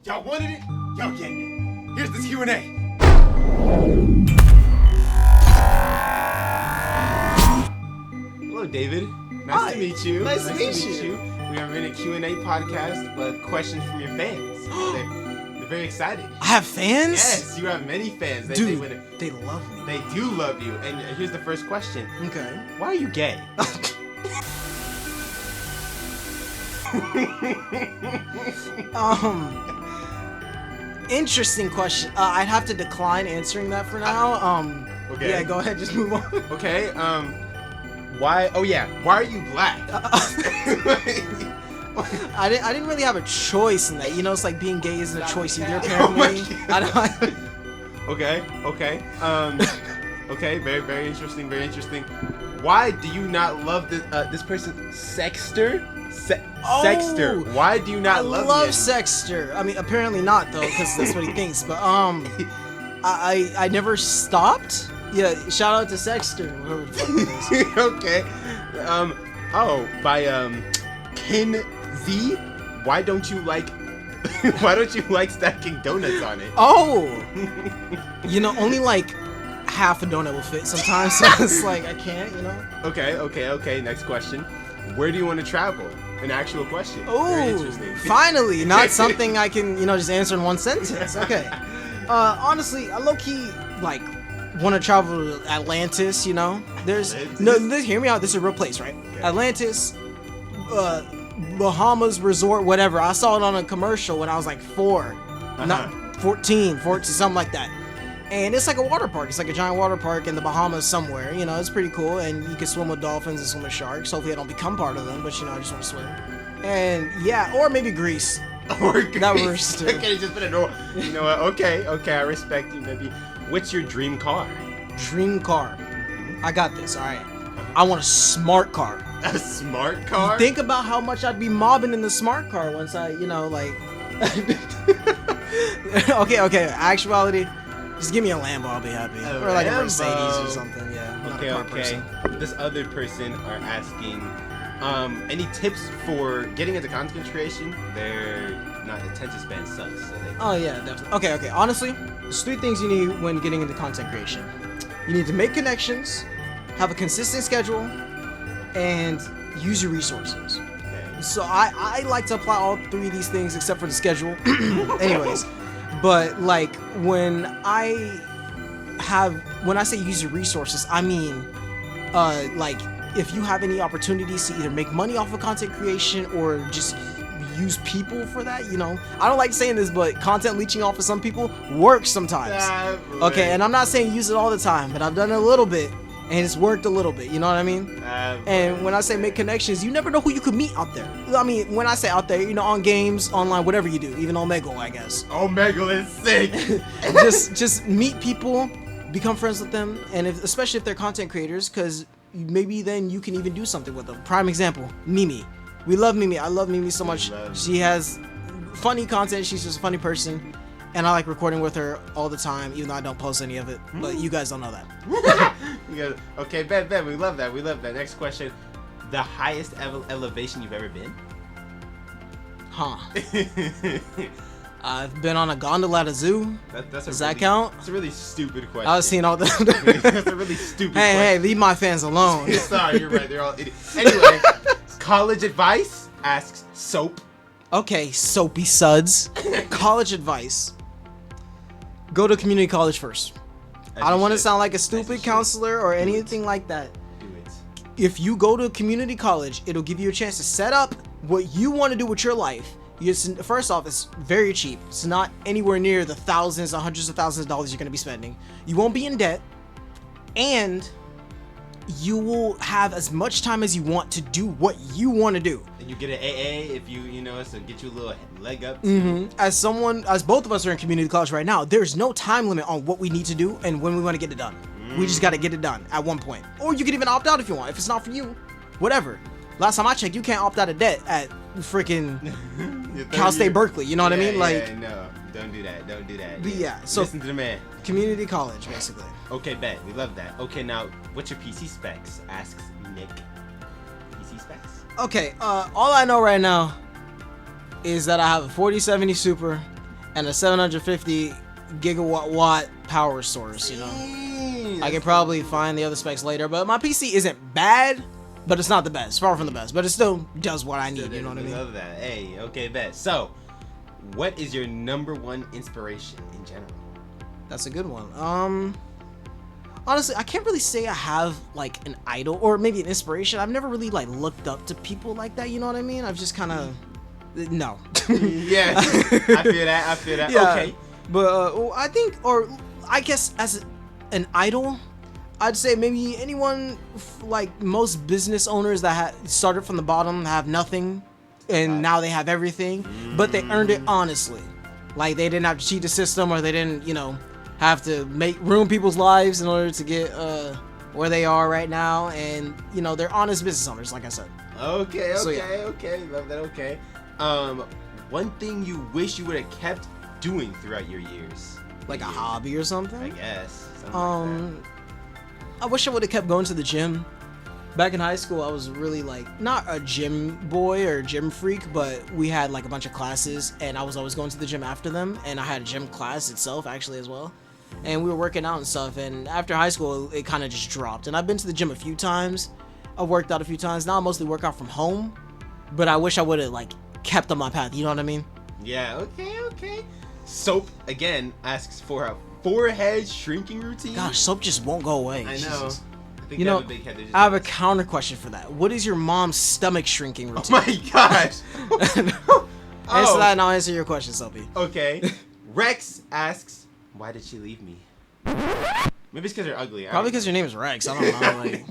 Y'all wanted it? Y'all getting it. Here's this Q&A. Hello, David. Nice to meet you. Nice to meet you. We are in a Q&A podcast with questions from your fans. They're very excited. I have fans? Yes, you have many fans. Dude, they love me. They do love you. And here's the first question. Okay. Why are you gay? Interesting question. I'd have to decline answering that for now. Okay. Yeah, go ahead, just move on. Okay, why? Oh yeah, why are you black? I didn't really have a choice in that. You know, it's like being gay isn't a choice either. Oh my Apparently. Okay. Okay. Very interesting. Very interesting. Why do you not love this person, Sexter? Sexter. Why do you not love him? I love Sexter. I mean, apparently not though, because that's what he thinks. But I never stopped. Yeah, shout out to Sexter. Okay. By Ken Z. Why don't you like stacking donuts on it? Oh, you know, only like half a donut will fit sometimes, so it's like I can't, you know. Okay. Next question. Where do you want to travel? An actual question. Very Oh, interesting. finally, not something I can, you know, just answer in one sentence. Okay. Honestly, I low key like want to travel to Atlantis. You know, hear me out. This is a real place, right? Okay. Atlantis, Bahamas Resort, whatever. I saw it on a commercial when I was like 4, not 14, something like that. And it's like a water park. It's like a giant water park in the Bahamas somewhere. You know, it's pretty cool. And you can swim with dolphins and swim with sharks. Hopefully I don't become part of them, but you know, I just want to swim. And yeah, or maybe Greece. Or Greece. That works too. Okay, just put a door. You know what? Okay, I respect you. Maybe. What's your dream car? Dream car. I got this. All right. I want a smart car. A smart car? Think about how much I'd be mobbing in the smart car once I, you know, like. Okay. Actuality. Just give me a Lambo, I'll be happy. Or like a Mercedes or something, yeah. I'm not a car person. This other person are asking, any tips for getting into content creation? Their attention span sucks. So Oh yeah, definitely. Okay. Honestly, there's 3 things you need when getting into content creation. You need to make connections, have a consistent schedule, and use your resources. Okay. So I like to apply all 3 of these things except for the schedule. Anyways. But like when I say use your resources, I mean like if you have any opportunities to either make money off of content creation or just use people for that, you know. I don't like saying this, but content leeching off of some people works sometimes. Okay, and I'm not saying use it all the time, but I've done it a little bit and it's worked a little bit, you know what I mean? And when I say make connections, you never know who you could meet out there. I mean, when I say out there, you know, on games, online, whatever you do, even Omegle, I guess. Omegle is sick. just meet people, become friends with them, and especially if they're content creators, because maybe then you can even do something with them. Prime example, Mimi. We love Mimi. I love Mimi so much. She has funny content. She's just a funny person. And I like recording with her all the time, even though I don't post any of it. But you guys don't know that. Okay, bet. We love that. Next question. The highest elevation you've ever been? Huh. I've been on a gondola at a zoo. Does that count? That's a really stupid question. I was seeing all the... That's a really stupid question. Hey, leave my fans alone. Sorry, you're right. They're all idiots. Anyway, college advice asks Soap. Okay, soapy suds. College advice. Go to community college first. I don't want to sound like a stupid counselor or anything like that. Do it. If you go to a community college, it'll give you a chance to set up what you want to do with your life. First off, it's very cheap. It's not anywhere near the thousands and hundreds of thousands of dollars you're going to be spending. You won't be in debt. And you will have as much time as you want to do what you want to do. And you get an AA if you know, so get you a little leg up. As both of us are in community college right now, there's no time limit on what we need to do and when we want to get it done. We just got to get it done at one point. Or you can even opt out if you want. If it's not for you, whatever. Last time I checked, you can't opt out of debt at freaking Cal State Berkeley. You know what I mean? Like, no, don't do that. But yeah, so listen to the man. Community college, basically. Okay, bet. We love that. Okay, now, what's your PC specs? Asks Nick. PC specs? Okay, all I know right now is that I have a 4070 Super, and a 750 gigawatt watt power source. You know, I can probably find the other specs later, but my PC isn't bad, but it's not the best. Far from the best, but it still does what I need. You know what I mean? Love that. Hey, okay, bet. So, what is your number one inspiration in general? That's a good one. Honestly, I can't really say I have like an idol or maybe an inspiration. I've never really like looked up to people like that. You know what I mean? I've just kind of no. Yeah, I feel that. I feel that. Yeah, Okay, but I think, or I guess as an idol, I'd say maybe anyone like most business owners that started from the bottom have nothing, and now they have everything, but they earned it honestly. Like they didn't have to cheat the system, or they didn't, you know, have to ruin people's lives in order to get where they are right now. And you know, they're honest business owners, like I said. okay, So, yeah. okay. Love that. Okay. One thing you wish you would have kept doing throughout your years, Like a Years, hobby or something. I guess. Something like I wish I would have kept going to the gym. Back in high school, I was really like not a gym boy or gym freak, but we had like a bunch of classes, and I was always going to the gym after them, and I had a gym class itself actually as well, and we were working out and stuff. And after high school, it kind of just dropped. And I've been to the gym a few times. I've worked out a few times. Now I mostly work out from home, but I wish I would have like kept on my path. You know what I mean? that. Yeah. Okay. Soap again asks for a forehead shrinking routine. Gosh, soap just won't go away. I know. Jesus. I think You they know, have a big head. They're just I have a jealous. counter question for that. What is your mom's stomach shrinking Oh routine? my gosh. Answer that and I'll answer your question, Soapy. Okay. Rex asks, why did she leave me? Maybe it's because they're ugly. Probably because your name is Rex. I don't know. Like,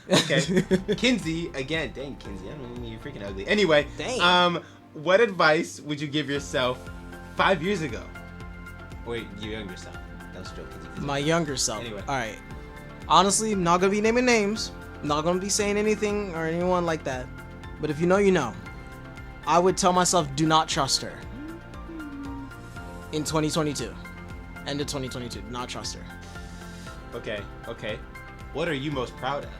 Okay. Kinsey, again. Dang, Kinsey. I mean, you're freaking ugly. Anyway. Dang. What advice would you give yourself 5 years ago? Wait, your younger self. That was a joke, Kinsey. My younger self. Anyway. All right. Honestly, I'm not gonna be naming names. I'm not gonna be saying anything or anyone like that. But if you know, you know. I would tell myself, do not trust her. In 2022, end of 2022, do not trust her. Okay. What are you most proud of?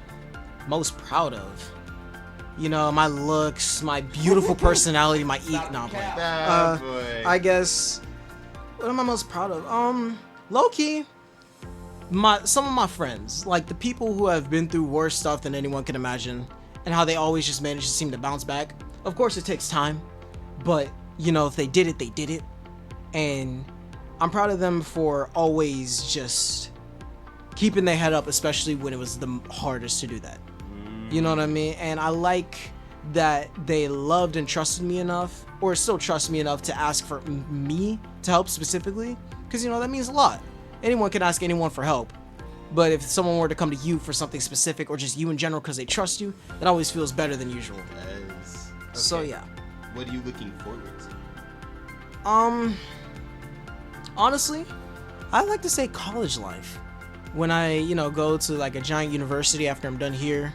Most proud of, you know, my looks, my beautiful personality, my No, I'm playing. Ah, boy. I guess. What am I most proud of? Low key, some of my friends, like the people who have been through worse stuff than anyone can imagine, and how they always just manage to seem to bounce back. Of course, it takes time, but you know, if they did it, they did it, and I'm proud of them for always just keeping their head up, especially when it was the hardest to do that. You know what I mean? And I like that they loved and trusted me enough, or still trust me enough to ask for me to help specifically, because you know that means a lot. Anyone can ask anyone for help, but if someone were to come to you for something specific, or just you in general because they trust you, that always feels better than usual. Yes. So Okay. yeah. What are you looking forward to? Honestly, I like to say college life. When I, you know, go to like a giant university after I'm done here,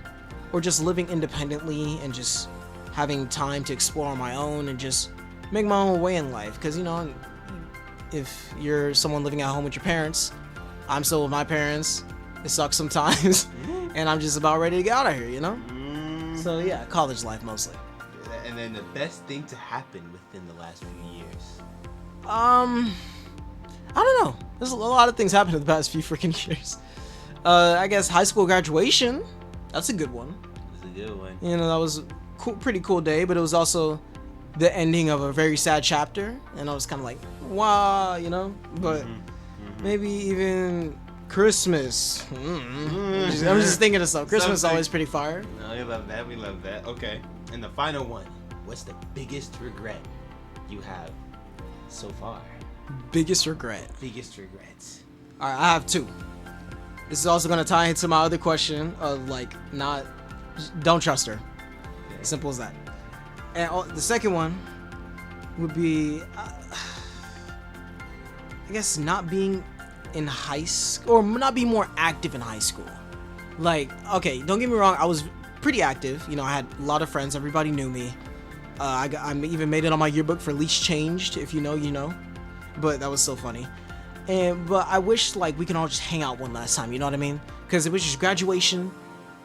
or just living independently and just having time to explore on my own and just make my own way in life. Because, you know, if you're someone living at home with your parents, I'm still with my parents. It sucks sometimes, and I'm just about ready to get out of here, you know? So yeah, college life mostly. And then the best thing to happen within the last few years. I don't know. There's a lot of things happened in the past few freaking years. I guess high school graduation. That's a good one. That's a good one. You know, that was a pretty cool day, but it was also the ending of a very sad chapter, and I was kind of like, wow, you know. But maybe even Christmas. I'm just thinking of stuff. Christmas is Something. always pretty fire. No, we love that. We love that. Okay. And the final one. What's the biggest regret you have so far? Biggest regret. Biggest regrets. All right, I have two. This is also gonna tie into my other question of like don't trust her. Okay. Simple as that. And the second one would be, I guess, not being in high school, or not being more active in high school. Like, okay, don't get me wrong, I was pretty active. You know, I had a lot of friends. Everybody knew me. I even made it on my yearbook for least changed. If you know, you know. But that was so funny. But I wish like we can all just hang out one last time. You know what I mean? Because it was just graduation,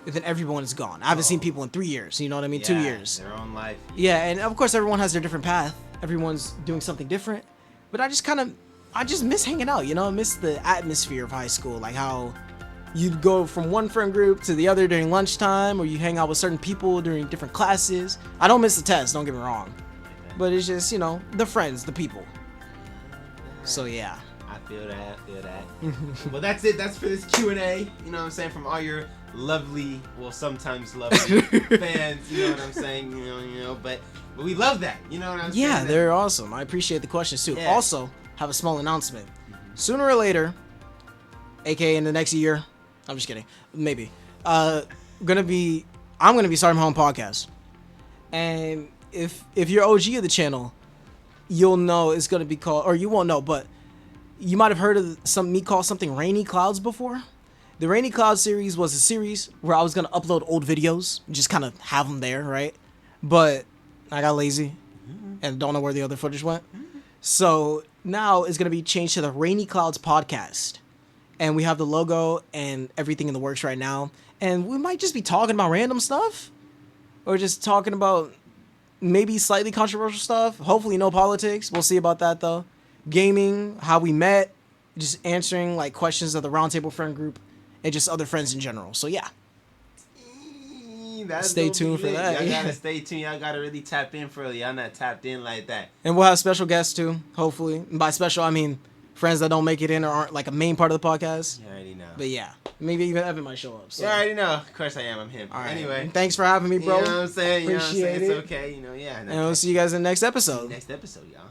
and then everyone is gone. I haven't seen people in 3 years. You know what I mean? 2 years. Their own life. Yeah, and of course everyone has their different path. Everyone's doing something different. But But I just miss hanging out, you know? I miss the atmosphere of high school, like how you'd go from one friend group to the other during lunchtime, or you hang out with certain people during different classes. I don't miss the test, don't get me wrong. But it's just, you know, the friends, the people. So yeah. I feel that. Well, that's it. That's for this Q&A. You know what I'm saying? From all your lovely, well, sometimes lovely fans. You know what I'm saying? You know. But we love that. You know what I'm saying? Yeah, they're awesome. I appreciate the questions too. Yeah. Also, have a small announcement. Sooner or later, aka in the next year, I'm just kidding. Maybe. I'm gonna be starting my own podcast. And if you're OG of the channel, you'll know it's gonna be called, or you won't know, but you might have heard of me call something Rainy Clouds before. The Rainy Clouds series was a series where I was gonna upload old videos, just kind of have them there, right? But I got lazy and don't know where the other footage went. So now it's gonna be changed to the Rainy Clouds podcast, and we have the logo and everything in the works right now. And we might just be talking about random stuff, or just talking about maybe slightly controversial stuff. Hopefully no politics. We'll see about that though. Gaming, how we met, just answering like questions of the roundtable friend group, and just other friends in general. So yeah. Stay tuned for that. Y'all gotta stay tuned. Y'all gotta really tap in for it. Y'all not tapped in like that. And we'll have special guests too, hopefully. And by special, I mean friends that don't make it in or aren't like a main part of the podcast. You already know. But yeah, maybe even Evan might show up. So. You already know. Of course I am. I'm him. All right. Anyway. Thanks for having me, bro. You know what I'm saying? Appreciate It's it. okay. You know, yeah. And we'll see you guys in the next episode. Next episode, y'all.